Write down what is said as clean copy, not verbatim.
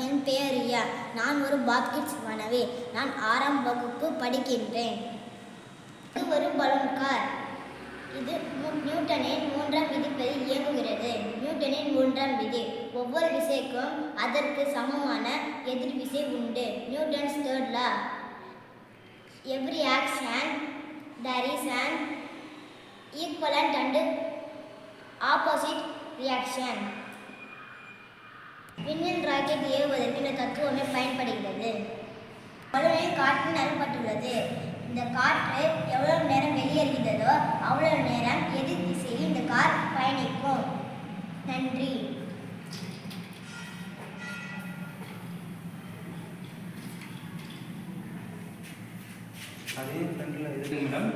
என் பெயர் ரியா. நான் ஒரு பாப்கிட்ஸ் மாணவி. நான் 6ஆம் வகுப்பு படிக்கின்றேன். இது ஒரு பலூன் கார். இது நியூட்டனின் 3ஆம் விதிப்படி இயங்குகிறது. நியூட்டனின் 3ஆம் விதி: ஒவ்வொரு விசைக்கும் அதற்கு சமமான எதிர்விசை உண்டு. Newton's third law: every action there is an equivalent and opposite reaction. விண்ணில் ராக்கெட் ஏவுவதற்கு இந்த தத்துவமே பயன்படுகிறது. பலூனில் காற்று நிரப்பப்பட்டுள்ளது. இந்த காற்று எவ்வளவு நேரம் வெளியேறுகிறதோ அவ்வளவு நேரம் எதிர் திசையில் இந்த கார் பயணிக்கும். நன்றி. அதே ஃப்ரெண்டில் எதுக்கு மேடம்?